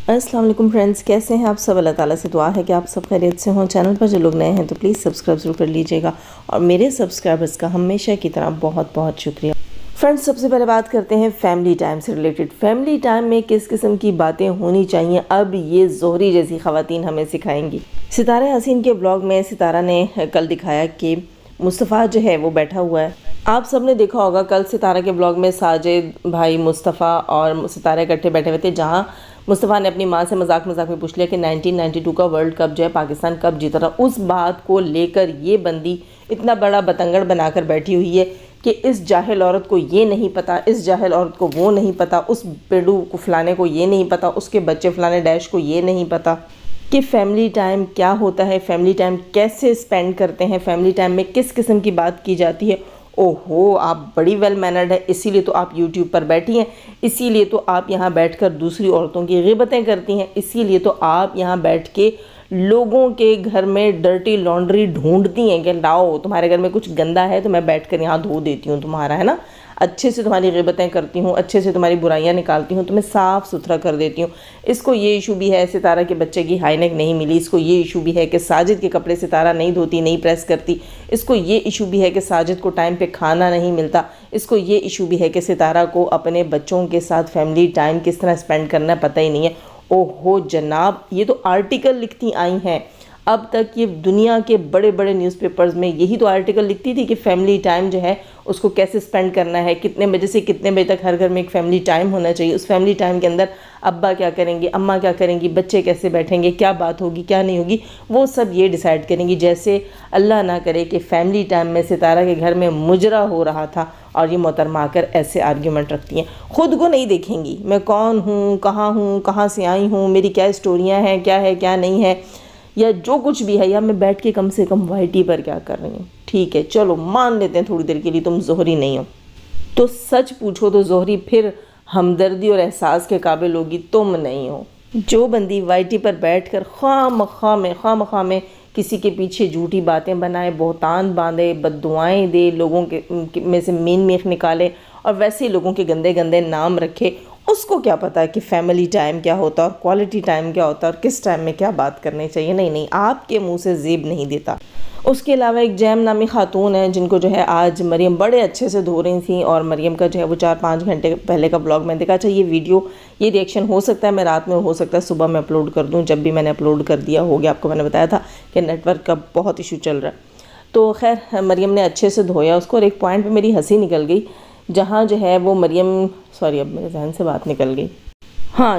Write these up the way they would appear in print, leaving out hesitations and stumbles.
السلام علیکم فرینڈز، کیسے ہیں آپ سب؟ اللہ تعالیٰ سے دعا ہے کہ آپ سب خیریت سے ہوں۔ چینل پر جو لوگ نئے ہیں تو پلیز سبسکرائب ضرور کر لیجئے گا، اور میرے سبسکرائبرز کا ہمیشہ کی طرح بہت بہت شکریہ۔ فرینڈز، سب سے پہلے بات کرتے ہیں فیملی ٹائم سے ریلیٹڈ۔ فیملی ٹائم میں کس قسم کی باتیں ہونی چاہیے، اب یہ زہری جیسی خواتین ہمیں سکھائیں گی۔ ستارہ حسین کے بلاگ میں ستارہ نے کل دکھایا کہ مصطفیٰ جو ہے وہ بیٹھا ہوا ہے۔ آپ سب نے دیکھا ہوگا کل ستارہ کے بلاگ میں ساجد بھائی، مصطفیٰ اور ستارہ اکٹھے بیٹھے ہوئے تھے، جہاں مصطفیٰ نے اپنی ماں سے مذاق میں پوچھ لیا کہ 1992 کا ورلڈ کپ جو ہے پاکستان کب جیتا تھا۔ اس بات کو لے کر یہ بندی اتنا بڑا بتنگڑ بنا کر بیٹھی ہوئی ہے کہ اس جاہل عورت کو یہ نہیں پتا، اس جاہل عورت کو وہ نہیں پتا، اس پیڈو کو فلانے کو یہ نہیں پتا، اس کے بچے فلانے ڈیش کو یہ نہیں پتا کہ فیملی ٹائم کیا ہوتا ہے، فیملی ٹائم کیسے سپینڈ کرتے ہیں، فیملی ٹائم میں کس قسم کی بات کی جاتی ہے۔ اوہو، آپ بڑی ویل مینرڈ ہے، اسی لیے تو آپ یوٹیوب پر بیٹھی ہیں، اسی لیے تو آپ یہاں بیٹھ کر دوسری عورتوں کی غیبتیں کرتی ہیں، اسی لیے تو آپ یہاں بیٹھ کے لوگوں کے گھر میں ڈرٹی لانڈری ڈھونڈتی ہیں کہ لاؤ تمہارے گھر میں کچھ گندا ہے تو میں بیٹھ کر یہاں دھو دیتی ہوں تمہارا، ہے نا، اچھے سے تمہاری غیبتیں کرتی ہوں، اچھے سے تمہاری برائیاں نکالتی ہوں، تمہیں صاف ستھرا کر دیتی ہوں۔ اس کو یہ ایشو بھی ہے ستارہ کے بچے کی ہائی نیک نہیں ملی، اس کو یہ ایشو بھی ہے کہ ساجد کے کپڑے ستارہ نہیں دھوتی، نہیں پریس کرتی، اس کو یہ ایشو بھی ہے کہ ساجد کو ٹائم پہ کھانا نہیں ملتا، اس کو یہ ایشو بھی ہے کہ ستارہ کو اپنے بچوں کے ساتھ فیملی ٹائم کس طرح سپینڈ کرنا پتہ ہی نہیں ہے۔ اوہو جناب، یہ تو آرٹیکل لکھتی آئی ہیں، اب تک یہ دنیا کے بڑے بڑے نیوز پیپرز میں یہی تو آرٹیکل لکھتی تھی کہ فیملی ٹائم جو ہے اس کو کیسے سپینڈ کرنا ہے، کتنے بجے سے کتنے بجے تک ہر گھر میں ایک فیملی ٹائم ہونا چاہیے۔ اس فیملی ٹائم کے اندر ابا کیا کریں گے، اماں کیا کریں گی، بچے کیسے بیٹھیں گے، کیا بات ہوگی، کیا نہیں ہوگی، وہ سب یہ ڈیسائیڈ کریں گی۔ جیسے اللہ نہ کرے کہ فیملی ٹائم میں ستارہ کے گھر میں مجرا ہو رہا تھا اور یہ محترمہ آ کر ایسے آرگیومنٹ رکھتی ہیں، خود کو نہیں دیکھیں گی، میں کون ہوں، کہاں سے آئی ہوں، میری کیا اسٹوریاں ہیں، کیا ہے کیا نہیں ہے، یا جو کچھ بھی ہے، یا میں بیٹھ کے کم سے کم وائی ٹی پر کیا کر رہی ہوں۔ ٹھیک ہے، چلو مان لیتے ہیں تھوڑی دیر کے لیے تم زہری نہیں ہو، تو سچ پوچھو تو زہری پھر ہمدردی اور احساس کے قابل ہوگی، تم نہیں ہو۔ جو بندی وائی ٹی پر بیٹھ کر خواہ مخواہ میں کسی کے پیچھے جھوٹی باتیں بنائے، بہتان باندھے، بد دعائیں دے، لوگوں کے میں سے مین میخ نکالے اور ویسے ہی لوگوں کے گندے گندے نام رکھے، اس کو کیا پتا ہے کہ فیملی ٹائم کیا ہوتا ہے اور کوالٹی ٹائم کیا ہوتا ہے اور کس ٹائم میں کیا بات کرنی چاہیے۔ نہیں، آپ کے منہ سے زیب نہیں دیتا۔ اس کے علاوہ ایک جیم نامی خاتون ہے جن کو جو ہے آج مریم بڑے اچھے سے دھو رہی تھیں، اور مریم کا جو ہے وہ 4-5 گھنٹے پہلے کا بلاگ میں دیکھا۔ اچھا، یہ ویڈیو، یہ ریئیکشن ہو سکتا ہے میں رات میں، ہو سکتا ہے صبح میں اپلوڈ کر دوں، جب بھی میں نے اپلوڈ کر دیا ہو گیا، آپ کو میں نے بتایا تھا کہ نیٹ ورک کا بہت ایشو چل رہا ہے۔ تو خیر مریم نے اچھے سے دھویا اس کو، اور ایک پوائنٹ پہ میری ہنسی نکل گئی، جہاں جو ہے وہ مریم، اب میرے ذہن سے بات نکل گئی،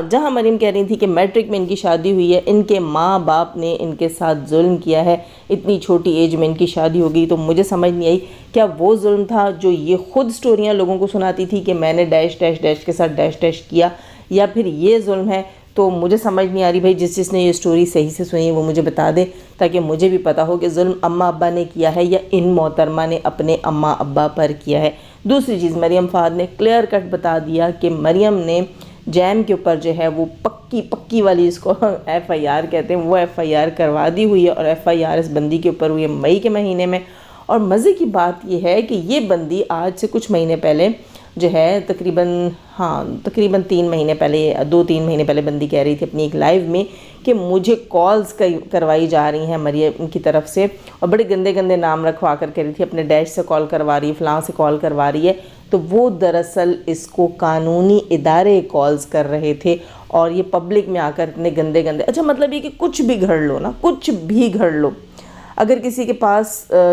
جہاں مریم کہہ رہی تھی کہ میٹرک میں ان کی شادی ہوئی ہے، ان کے ماں باپ نے ان کے ساتھ ظلم کیا ہے، اتنی چھوٹی ایج میں ان کی شادی ہو گئی۔ تو مجھے سمجھ نہیں آئی کیا وہ ظلم تھا جو یہ خود سٹوریاں لوگوں کو سناتی تھی کہ میں نے ڈیش ڈیش ڈیش کے ساتھ ڈیش ڈیش کیا، یا پھر یہ ظلم ہے؟ تو مجھے سمجھ نہیں آ رہی بھائی، جس نے یہ سٹوری صحیح سے سنی ہے وہ مجھے بتا دے، تاکہ مجھے بھی پتا ہو کہ ظلم اماں ابا نے کیا ہے یا ان محترمہ نے اپنے اماں ابا پر کیا ہے۔ دوسری چیز، مریم فہد نے کلیئر کٹ بتا دیا کہ مریم نے جیم کے اوپر جو ہے وہ پکی والی، اس کو ایف آئی آر کہتے ہیں، وہ ایف آئی آر کروا دی ہوئی ہے، اور ایف آئی آر اس بندی کے اوپر ہوئی ہے مئی کے مہینے میں۔ اور مزے کی بات یہ ہے کہ یہ بندی آج سے کچھ مہینے پہلے جو ہے تقریباً 3 مہینے پہلے، 2-3 مہینے پہلے بندی کہہ رہی تھی اپنی ایک لائیو میں کہ مجھے کالز کروائی جا رہی ہیں مریم کی طرف سے، اور بڑے گندے گندے نام رکھوا کر کہہ رہی تھی اپنے ڈیش سے کال کروا رہی ہے، فلاں سے کال کروا رہی ہے۔ تو وہ دراصل اس کو قانونی ادارے کالز کر رہے تھے، اور یہ پبلک میں آ کر اتنے گندے گندے، اچھا مطلب یہ کہ کچھ بھی گھڑ لو نا، کچھ بھی گھڑ لو، اگر کسی کے پاس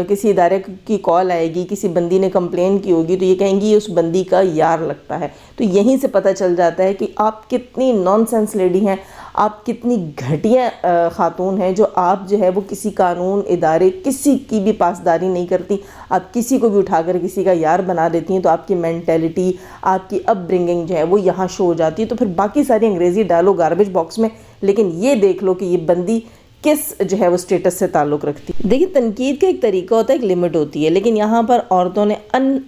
کسی ادارے کی کال آئے گی، کسی بندی نے کمپلین کی ہوگی، تو یہ کہیں گی یہ اس بندی کا یار لگتا ہے۔ تو یہیں سے پتہ چل جاتا ہے کہ آپ کتنی نان سینس لیڈی ہیں، آپ کتنی گھٹیا خاتون ہیں، جو آپ جو ہے وہ کسی قانون ادارے، کسی کی بھی پاسداری نہیں کرتی، آپ کسی کو بھی اٹھا کر کسی کا یار بنا دیتی ہیں۔ تو آپ کی مینٹیلٹی، آپ کی اپ برنگنگ جو ہے وہ یہاں شو ہو جاتی ہے۔ تو پھر باقی ساری انگریزی ڈالو گاربیج باکس میں، لیکن یہ دیکھ لو کہ یہ بندی کس جو ہے وہ سٹیٹس سے تعلق رکھتی ہے۔ دیکھیں، تنقید کا ایک طریقہ ہوتا ہے، ایک لمٹ ہوتی ہے، لیکن یہاں پر عورتوں نے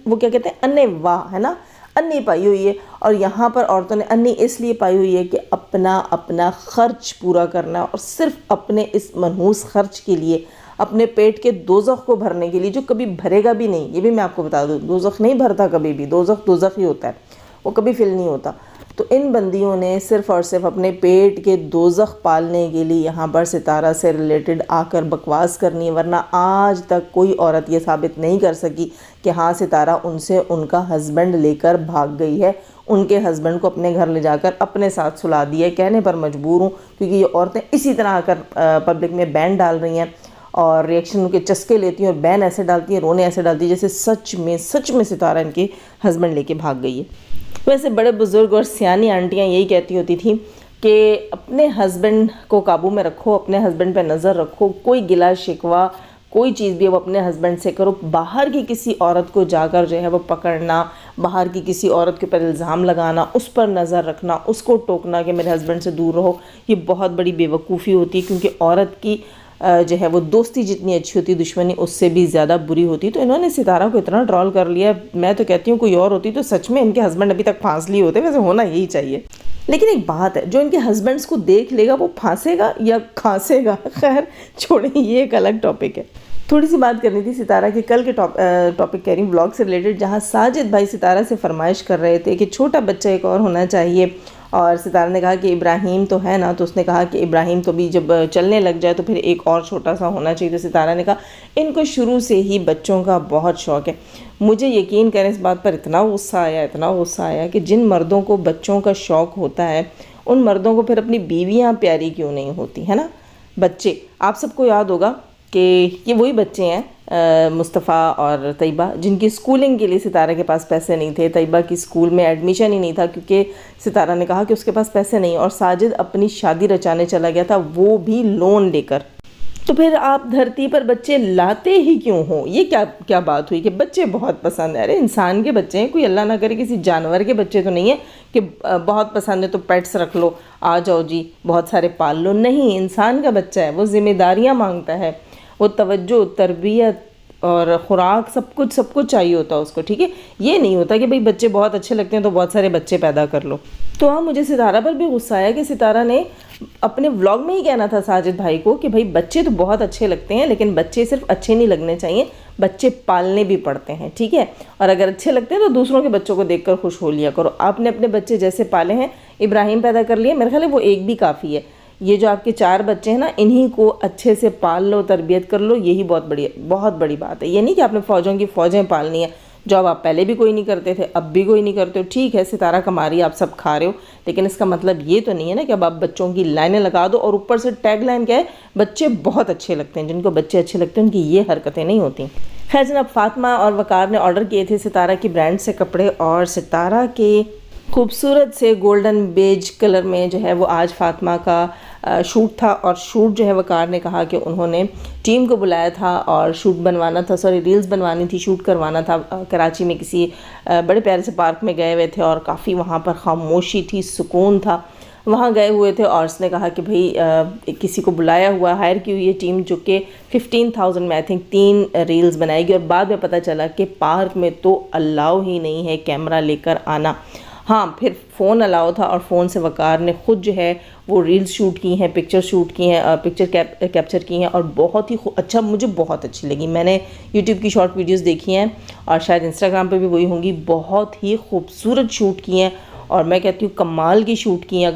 وہ کیا کہتے ہیں، انے واہ، ہے نا، انی پائی ہوئی ہے۔ اور یہاں پر عورتوں نے انی اس لیے پائی ہوئی ہے کہ اپنا خرچ پورا کرنا، اور صرف اپنے اس منحوس خرچ کے لیے، اپنے پیٹ کے دوزخ کو بھرنے کے لیے، جو کبھی بھرے گا بھی نہیں، یہ بھی میں آپ کو بتا دوں، دوزخ نہیں بھرتا کبھی بھی، دوزخ ہی ہوتا ہے، وہ کبھی فل نہیں ہوتا۔ تو ان بندیوں نے صرف اور صرف اپنے پیٹ کے دوزخ پالنے کے لیے یہاں پر ستارہ سے ریلیٹڈ آ کر بکواس کرنی ہے، ورنہ آج تک کوئی عورت یہ ثابت نہیں کر سکی کہ ہاں ستارہ ان سے ان کا ہسبینڈ لے کر بھاگ گئی ہے، ان کے ہسبینڈ کو اپنے گھر لے جا کر اپنے ساتھ سلا دیا ہے۔ کہنے پر مجبور ہوں کیونکہ یہ عورتیں اسی طرح آ کر پبلک میں بین ڈال رہی ہیں اور ریئیکشن کے چسکے لیتی ہیں اور بین ایسے ڈالتی ہیں، رونے ایسے ڈالتی ہیں جیسے سچ میں ستارہ ان کے ہسبینڈ لے کے بھاگ گئی ہے۔ ویسے بڑے بزرگ اور سیانی آنٹیاں یہی کہتی ہوتی تھیں کہ اپنے ہسبینڈ کو قابو میں رکھو، اپنے ہسبینڈ پہ نظر رکھو، کوئی گلا شکوہ کوئی چیز بھی ہے وہ اپنے ہسبینڈ سے کرو، باہر کی کسی عورت کو جا کر جو ہے وہ پکڑنا، باہر کی کسی عورت کے پر الزام لگانا، اس پر نظر رکھنا، اس کو ٹوکنا کہ میرے ہسبینڈ سے دور رہو، یہ بہت بڑی بے وقوفی ہوتی ہے، کیونکہ عورت کی جو ہے وہ دوستی جتنی اچھی ہوتی دشمنی اس سے بھی زیادہ بری ہوتی۔ تو انہوں نے ستارہ کو اتنا ٹرول کر لیا، میں تو کہتی ہوں کوئی اور ہوتی تو سچ میں ان کے ہسبینڈ ابھی تک پھانس لیے ہوتے، ویسے ہونا یہی چاہیے۔ لیکن ایک بات ہے، جو ان کے ہسبینڈز کو دیکھ لے گا وہ پھانسے گا یا کھانسے گا، خیر چھوڑیں، یہ ایک الگ ٹاپک ہے۔ تھوڑی سی بات کرنی تھی ستارہ کے کل کے ٹاپک کہہ رہی ہوں بلاگ سے ریلیٹڈ، جہاں ساجد بھائی ستارہ سے فرمائش کر رہے تھے کہ چھوٹا بچہ ایک اور ہونا چاہیے، اور ستارہ نے کہا کہ ابراہیم تو ہے نا، تو اس نے کہا کہ ابراہیم تو بھی جب چلنے لگ جائے تو پھر ایک اور چھوٹا سا ہونا چاہیے۔ تو ستارہ نے کہا ان کو شروع سے ہی بچوں کا بہت شوق ہے۔ مجھے یقین کریں اس بات پر اتنا غصہ آیا کہ جن مردوں کو بچوں کا شوق ہوتا ہے ان مردوں کو پھر اپنی بیویاں پیاری کیوں نہیں ہوتی، ہے نا۔ بچے آپ سب کو یاد ہوگا کہ یہ وہی بچے ہیں مصطفیٰ اور طیبہ، جن کی اسکولنگ کے لیے ستارہ کے پاس پیسے نہیں تھے، طیبہ کی اسکول میں ایڈمیشن ہی نہیں تھا کیونکہ ستارہ نے کہا کہ اس کے پاس پیسے نہیں، اور ساجد اپنی شادی رچانے چلا گیا تھا وہ بھی لون لے کر۔ تو پھر آپ دھرتی پر بچے لاتے ہی کیوں ہوں؟ یہ کیا بات ہوئی کہ بچے بہت پسند ہے؟ ارے انسان کے بچے ہیں، کوئی اللہ نہ کرے کسی جانور کے بچے تو نہیں ہیں کہ بہت پسند ہے تو پیٹس رکھ لو، آ جاؤ جی بہت سارے پال لو۔ نہیں، انسان کا بچہ ہے، وہ ذمہ داریاں مانگتا ہے، وہ توجہ، تربیت اور خوراک سب کچھ چاہیے ہوتا ہے اس کو، ٹھیک ہے۔ یہ نہیں ہوتا کہ بھئی بچے بہت اچھے لگتے ہیں تو بہت سارے بچے پیدا کر لو۔ تو ہاں مجھے ستارہ پر بھی غصہ آیا کہ ستارہ نے اپنے ولاگ میں ہی کہنا تھا ساجد بھائی کو کہ بھئی بچے تو بہت اچھے لگتے ہیں لیکن بچے صرف اچھے نہیں لگنے چاہیے، بچے پالنے بھی پڑتے ہیں، ٹھیک ہے۔ اور اگر اچھے لگتے ہیں تو دوسروں کے بچوں کو دیکھ کر خوش ہو لیا کرو۔ آپ نے اپنے بچے جیسے پالے ہیں، ابراہیم پیدا کر لیے، میرے خیال ہے وہ ایک بھی کافی ہے۔ یہ جو آپ کے 4 بچے ہیں نا، انہی کو اچھے سے پال لو، تربیت کر لو، یہی بہت بڑی بات ہے۔ یہ نہیں کہ آپ نے فوجوں کی فوجیں پالنی ہے، جو اب آپ پہلے بھی کوئی نہیں کرتے تھے، اب بھی کوئی نہیں کرتے ہو، ٹھیک ہے ستارہ کما رہی ہے، آپ سب کھا رہے ہو، لیکن اس کا مطلب یہ تو نہیں ہے نا کہ اب آپ بچوں کی لائنیں لگا دو اور اوپر سے ٹیگ لائن کیا ہے، بچے بہت اچھے لگتے ہیں۔ جن کو بچے اچھے لگتے ہیں ان کی یہ حرکتیں نہیں ہوتی۔ خیر جناب، فاطمہ اور وقار نے آرڈر کیے تھے ستارہ کی برانڈ سے کپڑے، اور ستارہ کے خوبصورت سے گولڈن بیج کلر میں جو ہے وہ آج فاطمہ کا شوٹ تھا، اور شوٹ جو ہے وقار نے کہا کہ انہوں نے ٹیم کو بلایا تھا اور شوٹ بنوانا تھا، ریلز بنوانی تھی، شوٹ کروانا تھا۔ کراچی میں کسی بڑے پیارے سے پارک میں گئے ہوئے تھے اور کافی وہاں پر خاموشی تھی، سکون تھا، وہاں گئے ہوئے تھے، اور اس نے کہا کہ بھئی کسی کو بلایا ہوا، ہائر کی ہوئی ہے ٹیم جو کہ 15,000 میں آئی تھنک 3 ریلز بنائے گی، اور بعد میں پتہ چلا کہ پارک میں تو الاؤ ہی نہیں ہے کیمرہ لے کر آنا۔ ہاں پھر فون الاؤ تھا، اور فون سے وقار نے خود جو ہے وہ ریلز شوٹ کی ہیں، پکچر شوٹ کی ہیں، پکچر کیپچر کی ہیں، اور بہت ہی اچھا، مجھے بہت اچھی لگی۔ میں نے یوٹیوب کی شارٹ ویڈیوز دیکھی ہیں اور شاید انسٹاگرام پہ بھی وہی ہوں گی، بہت ہی خوبصورت شوٹ کی ہیں، اور میں کہتی ہوں کمال کی شوٹ کی ہیں۔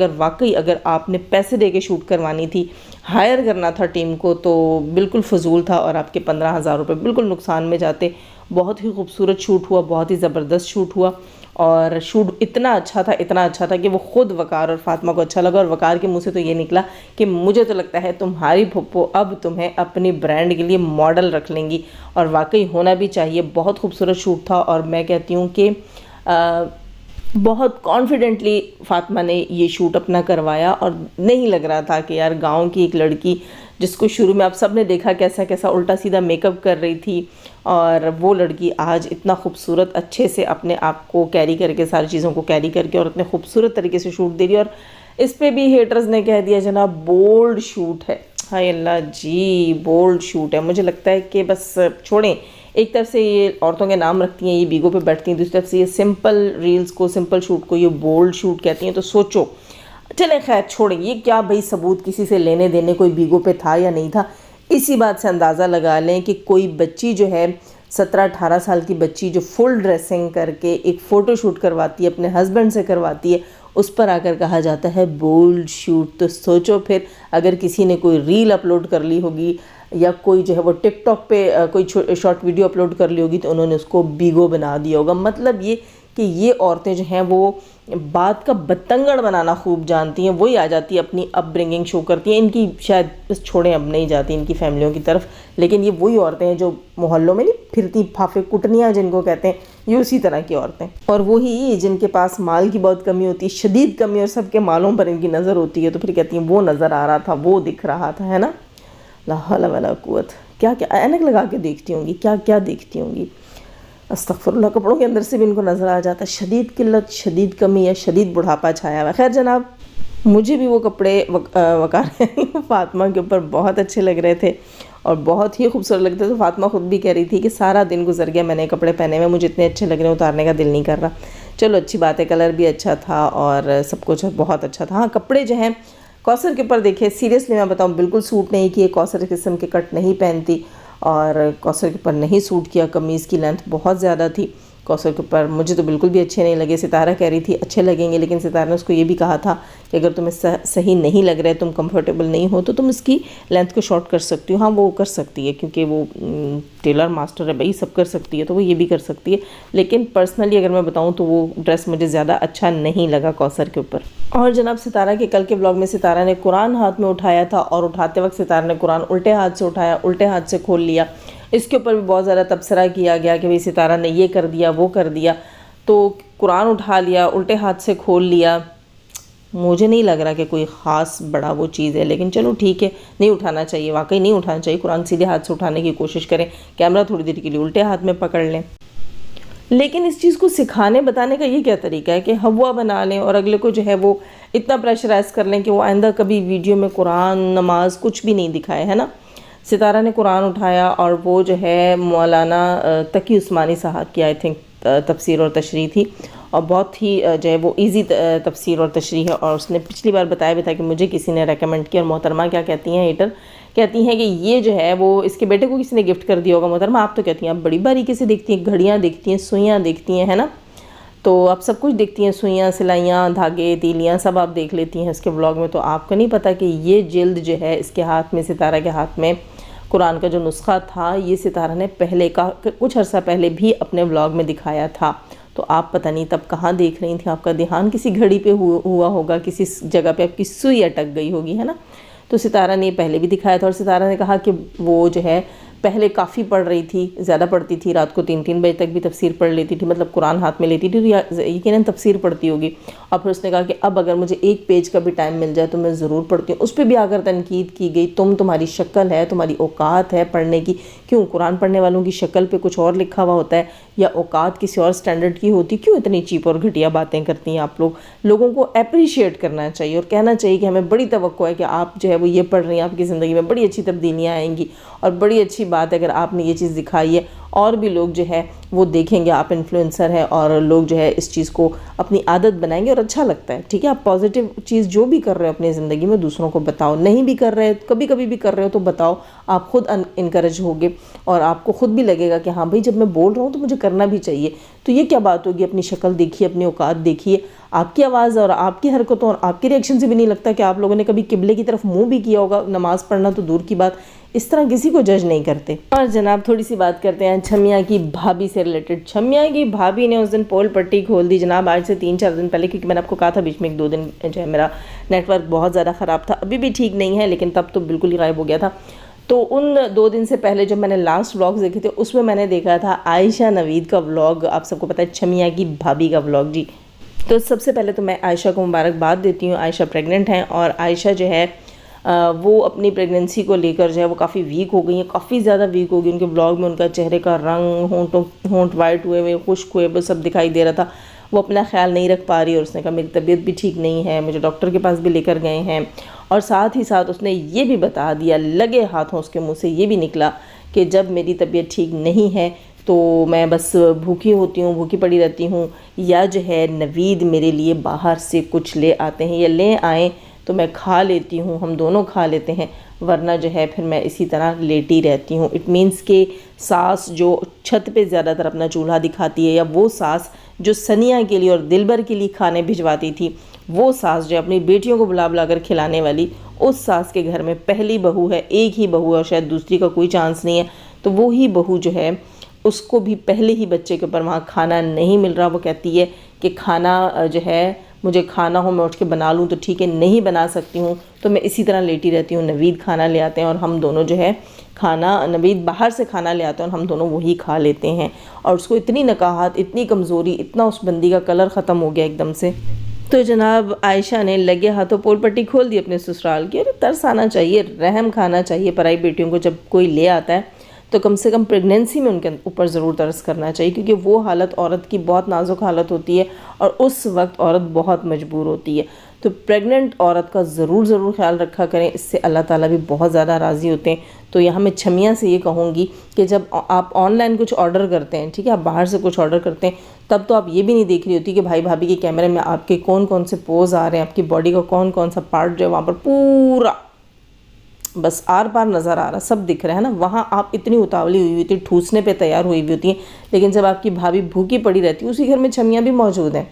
اگر آپ نے پیسے دے کے شوٹ کروانی تھی، ہائر کرنا تھا ٹیم کو، تو بالکل فضول تھا اور آپ کے 15,000 روپے بالکل نقصان میں جاتے۔ بہت ہی خوبصورت شوٹ ہوا، بہت ہی زبردست شوٹ ہوا، اور شوٹ اتنا اچھا تھا کہ وہ خود وقار اور فاطمہ کو اچھا لگا، اور وقار کے منہ سے تو یہ نکلا کہ مجھے تو لگتا ہے تمہاری پھپھو اب تمہیں اپنی برانڈ کے لیے ماڈل رکھ لیں گی، اور واقعی ہونا بھی چاہیے۔ بہت خوبصورت شوٹ تھا، اور میں کہتی ہوں کہ بہت کانفیڈنٹلی فاطمہ نے یہ شوٹ اپنا کروایا، اور نہیں لگ رہا تھا کہ یار گاؤں کی ایک لڑکی جس کو شروع میں آپ سب نے دیکھا کیسا الٹا سیدھا میک اپ کر رہی تھی، اور وہ لڑکی آج اتنا خوبصورت اچھے سے اپنے آپ کو کیری کر کے، ساری چیزوں کو کیری کر کے، اور اتنے خوبصورت طریقے سے شوٹ دے رہی ہے۔ اور اس پہ بھی ہیٹرز نے کہہ دیا جناب بولڈ شوٹ ہے، ہائے اللہ جی بولڈ شوٹ ہے۔ مجھے لگتا ہے کہ بس چھوڑیں، ایک طرف سے یہ عورتوں کے نام رکھتی ہیں، یہ بیگوں پہ بیٹھتی ہیں، دوسری طرف سے یہ سمپل ریلز کو، سمپل شوٹ کو یہ بولڈ شوٹ کہتی ہیں، تو سوچو، چلیں خیر چھوڑیں، یہ کیا بھئی ثبوت کسی سے لینے دینے کوئی بیگوں پہ تھا یا نہیں تھا، اسی بات سے اندازہ لگا لیں کہ کوئی بچی جو ہے 17-18 سال کی بچی جو فل ڈریسنگ کر کے ایک فوٹو شوٹ کرواتی ہے، اپنے ہسبینڈ سے کرواتی ہے، اس پر آ کر کہا جاتا ہے بولڈ شوٹ. تو سوچو پھر اگر کسی نے کوئی ریل اپلوڈ کر لی ہوگی یا کوئی جو ہے وہ ٹک ٹاک پہ کوئی شارٹ ویڈیو اپلوڈ کر لی ہوگی تو انہوں نے اس کو بیگو بنا دیا ہوگا. مطلب یہ کہ یہ عورتیں جو ہیں وہ بات کا بتنگڑ بنانا خوب جانتی ہیں. وہی آ جاتی ہے اپنی اپ برنگنگ شو کرتی ہیں. ان کی شاید بس چھوڑیں اب نہیں جاتی ان کی فیملیوں کی طرف, لیکن یہ وہی عورتیں ہیں جو محلوں میں نہیں پھرتی پھافے کٹنیاں جن کو کہتے ہیں, یہ اسی طرح کی عورتیں, اور وہی جن کے پاس مال کی بہت کمی ہوتی ہے, شدید کمی, اور سب کے مالوں پر ان کی نظر ہوتی ہے, تو پھر کہتی ہیں وہ نظر آ رہا تھا, وہ دکھ رہا تھا, ہے نا. لا حول ولا قوت. کیا کیا اینک لگا کے دیکھتی ہوں گی, کیا کیا دیکھتی ہوں گی. استغفر اللہ. کپڑوں کے اندر سے بھی ان کو نظر آ جاتا ہے شدید قلت, شدید کمی یا شدید بڑھاپا چھایا ہوا. خیر جناب, مجھے بھی وہ کپڑے وقار فاطمہ کے اوپر بہت اچھے لگ رہے تھے اور بہت ہی خوبصورت لگتے تھے. تو فاطمہ خود بھی کہہ رہی تھی کہ سارا دن گزر گیا میں نے کپڑے پہنے ہوئے, مجھے اتنے اچھے لگ رہے ہیں اتارنے کا دل نہیں کر رہا. چلو اچھی بات ہے, کلر بھی اچھا تھا اور سب کچھ بہت اچھا تھا. ہاں کپڑے جو ہیں کوثر کے اوپر دیکھیں, سیریسلی میں بتاؤں بالکل سوٹ نہیں کیے. کوثر قسم کے کٹ نہیں پہنتی اور کوثر کے اوپر نہیں سوٹ کیا. قمیض کی لینتھ بہت زیادہ تھی کوثر کے اوپر, مجھے تو بالکل بھی اچھے نہیں لگے. ستارہ کہہ رہی تھی اچھے لگیں گے, لیکن ستارہ نے اس کو یہ بھی کہا تھا کہ اگر تمہیں صحیح نہیں لگ رہا ہے, تم کمفرٹیبل نہیں ہو, تو تم اس کی لینتھ کو شارٹ کر سکتی ہو. ہاں وہ کر سکتی ہے کیونکہ وہ ٹیلر ماسٹر ہے بھائی, سب کر سکتی ہے, تو وہ یہ بھی کر سکتی ہے. لیکن پرسنلی اگر میں بتاؤں تو وہ ڈریس مجھے زیادہ اچھا نہیں لگا کوثر کے اوپر. اور جناب ستارہ کے کل کے ولاگ میں ستارہ نے قرآن ہاتھ میں اٹھایا تھا اور اٹھاتے وقت ستارہ نے قرآن الٹے ہاتھ سے اٹھایا, الٹے ہاتھ سے کھول لیا. اس کے اوپر بھی بہت زیادہ تبصرہ کیا گیا کہ بھئی ستارہ نے یہ کر دیا وہ کر دیا. تو قرآن اٹھا لیا, الٹے ہاتھ سے کھول لیا, مجھے نہیں لگ رہا کہ کوئی خاص بڑا وہ چیز ہے, لیکن چلو ٹھیک ہے, نہیں اٹھانا چاہیے, واقعی نہیں اٹھانا چاہیے. قرآن سیدھے ہاتھ سے اٹھانے کی کوشش کریں, کیمرہ تھوڑی دیر کے لیے الٹے ہاتھ میں پکڑ لیں. لیکن اس چیز کو سکھانے بتانے کا یہ کیا طریقہ ہے کہ ہوا بنا لیں اور اگلے کو جو ہے وہ اتنا پریشرائز کر لیں کہ وہ آئندہ کبھی ویڈیو میں قرآن نماز کچھ بھی نہیں دکھائے, ہے نا. ستارہ نے قرآن اٹھایا اور وہ جو ہے مولانا تقی عثمانی صاحب کی آئی تھنک تفسیر اور تشریح تھی, اور بہت ہی جو ہے وہ ایزی تفسیر اور تشریح ہے. اور اس نے پچھلی بار بتایا بھی تھا کہ مجھے کسی نے ریکمنڈ کیا, اور محترمہ کیا کہتی ہیں, ایٹر کہتی ہیں کہ یہ جو ہے وہ اس کے بیٹے کو کسی نے گفٹ کر دیا ہوگا. محترمہ آپ تو کہتی ہیں آپ بڑی باریکی سے دیکھتی ہیں, گھڑیاں دیکھتی ہیں, سوئیاں دیکھتی ہیں, ہے نا, تو آپ سب کچھ دیکھتی ہیں, سوئیاں, سلائیاں, دھاگے, تیلیاں سب آپ دیکھ لیتی ہیں اس کے ولاگ میں. تو آپ کو نہیں پتہ کہ یہ جلد جو ہے اس کے ہاتھ میں, ستارہ کے ہاتھ میں قرآن کا جو نسخہ تھا, یہ ستارہ نے پہلے کا کچھ عرصہ پہلے بھی اپنے ولاگ میں دکھایا تھا. تو آپ پتہ نہیں تب کہاں دیکھ رہی تھیں, آپ کا دھیان کسی گھڑی پہ ہوا ہوگا, کسی جگہ پہ آپ کی سوئی اٹک گئی ہوگی, ہے نا. تو ستارہ نے پہلے بھی دکھایا تھا, اور ستارہ نے کہا کہ وہ جو ہے پہلے کافی پڑھ رہی تھی, زیادہ پڑھتی تھی, رات کو 3 بجے تک بھی تفسیر پڑھ لیتی تھی, مطلب قرآن ہاتھ میں لیتی تھی, تو یقیناً تفسیر پڑھتی ہوگی. اور پھر اس نے کہا کہ اب اگر مجھے 1 پیج کا بھی ٹائم مل جائے تو میں ضرور پڑھتی ہوں. اس پہ بھی آ کر تنقید کی گئی, تمہاری شکل ہے, تمہاری اوقات ہے پڑھنے کی, کیوں قرآن پڑھنے والوں کی شکل پہ کچھ اور لکھا ہوا ہوتا ہے یا اوقات کسی اور سٹینڈرڈ کی ہوتی, کیوں اتنی چیپ اور گھٹیا باتیں کرتی ہیں آپ لوگ. لوگوں کو اپریشیٹ کرنا چاہیے اور کہنا چاہیے کہ ہمیں بڑی توقع ہے کہ آپ جو ہے وہ یہ پڑھ رہی ہیں, آپ کی زندگی میں بڑی اچھی تبدیلیاں آئیں گی, اور بڑی اچھی بات ہے اگر آپ نے یہ چیز دکھائی ہے, اور بھی لوگ جو ہے وہ دیکھیں گے, آپ انفلوئنسر ہیں اور لوگ جو ہے اس چیز کو اپنی عادت بنائیں گے اور اچھا لگتا ہے. ٹھیک ہے, آپ پازیٹیو چیز جو بھی کر رہے ہو اپنی زندگی میں دوسروں کو بتاؤ, نہیں بھی کر رہے کبھی کبھی بھی کر رہے ہو تو بتاؤ, آپ خود انکریج ہوگے اور آپ کو خود بھی لگے گا کہ ہاں بھائی جب میں بول رہا ہوں تو مجھے کرنا بھی چاہیے. تو یہ کیا بات ہوگی, اپنی شکل دیکھیے, اپنی اوقات دیکھیے, آپ کی آواز اور آپ کی حرکتوں اور آپ کے ریئیکشن سے بھی نہیں لگتا کہ آپ لوگوں نے کبھی قبلے کی طرف منہ بھی کیا ہوگا. نماز پڑھنا تو دور کی بات, اس طرح کسی کو جج نہیں کرتے. اور جناب تھوڑی سی بات کرتے ہیں چھمیا کی بھابھی سے ریلیٹڈ. چھمیا کی بھابھی نے اس دن پول پٹی کھول دی جناب, آج سے 3-4 دن پہلے, کیونکہ میں نے آپ کو کہا تھا بیچ میں 1-2 دن جو ہے میرا نیٹ ورک بہت زیادہ خراب تھا, ابھی بھی ٹھیک نہیں ہے لیکن تب تو بالکل ہی غائب ہو گیا تھا. تو ان 2 دن سے پہلے جب میں نے لاسٹ ولاگز دیکھے تھے اس میں نے دیکھا تھا عائشہ نوید کا ولاگ, آپ سب کو پتہ ہے چھمیا کی بھابھی کا ولاگ. جی تو سب سے پہلے تو میں عائشہ کو مبارکباد دیتی ہوں. عائشہ پریگننٹ ہیں اور عائشہ جو ہے وہ اپنی پریگننسی کو لے کر جو ہے وہ کافی ویک ہو گئی ہیں, کافی زیادہ ویک ہو گئی. ان کے ولاگ میں ان کا چہرے کا رنگ, ہونٹ وائٹ ہوئے ہوئے, خشک ہوئے وہ سب دکھائی دے رہا تھا. وہ اپنا خیال نہیں رکھ پا رہی اور اس نے کہا میری طبیعت بھی ٹھیک نہیں ہے, مجھے ڈاکٹر کے پاس بھی لے کر گئے ہیں. اور ساتھ ہی ساتھ اس نے یہ بھی بتا دیا, لگے ہاتھوں اس کے منہ سے یہ بھی نکلا کہ جب میری طبیعت ٹھیک نہیں ہے تو میں بس بھوکی ہوتی ہوں, بھوکی پڑی رہتی ہوں, یا جو ہے نوید میرے لیے باہر سے کچھ لے آتے ہیں, یا لے آئیں تو میں کھا لیتی ہوں، ہم دونوں کھا لیتے ہیں، ورنہ جو ہے پھر میں اسی طرح لیٹی رہتی ہوں۔ اٹ مینس کہ ساس جو چھت پہ زیادہ تر اپنا چولہا دکھاتی ہے، یا وہ ساس جو سنیا کے لیے اور دلبر کے لیے کھانے بھجواتی تھی، وہ ساس جو اپنی بیٹیوں کو بلا بلا کر کھلانے والی، اس ساس کے گھر میں پہلی بہو ہے، ایک ہی بہو ہے اور شاید دوسری کا کوئی چانس نہیں ہے، تو وہی بہو جو ہے اس کو بھی پہلے ہی بچے کے اوپر وہاں کھانا نہیں مل رہا، وہ کہتی ہے کہ کھانا جو ہے مجھے کھانا ہو میں اٹھ کے بنا لوں تو ٹھیک ہے، نہیں بنا سکتی ہوں تو میں اسی طرح لیٹی رہتی ہوں۔ نوید کھانا لے آتے ہیں اور ہم دونوں جو ہے نوید باہر سے کھانا لے آتے ہیں اور ہم دونوں وہی کھا لیتے ہیں، اور اس کو اتنی نکاہت، اتنی کمزوری، اتنا اس بندی کا کلر ختم ہو گیا ایک دم سے۔ تو جناب عائشہ نے لگے ہاتھوں پول پٹی کھول دی اپنے سسرال کی، اور ترس آنا چاہیے، رحم کھانا چاہیے پرائی بیٹیوں کو، جب کوئی لے آتا ہے تو کم سے کم پریگننسی میں ان کے اوپر ضرور ترس کرنا چاہیے، کیونکہ وہ حالت عورت کی بہت نازک حالت ہوتی ہے اور اس وقت عورت بہت مجبور ہوتی ہے۔ تو پریگننٹ عورت کا ضرور خیال رکھا کریں، اس سے اللہ تعالیٰ بھی بہت زیادہ راضی ہوتے ہیں۔ تو یہاں میں چھمیاں سے یہ کہوں گی کہ جب آپ آن لائن کچھ آرڈر کرتے ہیں، ٹھیک ہے، آپ باہر سے کچھ آرڈر کرتے ہیں، تب تو آپ یہ بھی نہیں دیکھ رہی ہوتی کہ بھائی بھابھی کے کیمرے میں آپ کے کون سے پوز آ رہے ہیں، آپ کی باڈی کا کون سا پارٹ جو ہے وہاں پر پورا بس آر پار نظر آ رہا، سب دکھ رہا ہے نا، وہاں آپ اتنی اتاولی ہوئی ہوتی، ٹھوسنے پہ تیار ہوئی ہوئی ہوتی ہیں، لیکن جب آپ کی بھابھی بھوکی پڑی رہتی ہے، اسی گھر میں چھمیاں بھی موجود ہیں،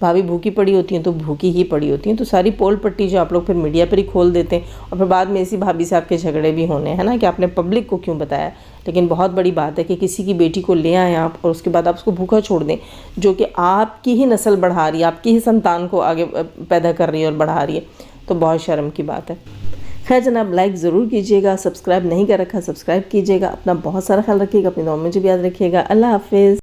بھابھی بھوکی پڑی ہوتی ہیں تو بھوکی ہی پڑی ہوتی ہیں، تو ساری پول پٹی جو آپ لوگ پھر میڈیا پر ہی کھول دیتے ہیں، اور پھر بعد میں اسی بھابھی سے آپ کے جھگڑے بھی ہونے ہیں نا کہ آپ نے پبلک کو کیوں بتایا۔ لیکن بہت بڑی بات ہے کہ کسی کی بیٹی کو لے آئیں آپ اور اس کے بعد آپ اس کو بھوکا چھوڑ دیں، جو کہ آپ کی ہی نسل بڑھا رہی ہے، آپ کی ہی سنتان کو آگے پیدا کر رہی ہے اور بڑھا رہی ہے، تو بہت شرم کی بات ہے۔ خیر جناب، لائک ضرور کیجیے گا، سبسکرائب نہیں کر رکھا سبسکرائب کیجیے گا، اپنا بہت سارا خیال رکھیے گا، اپنی دعاؤں میں مجھے بھی یاد رکھیے گا۔ اللہ حافظ۔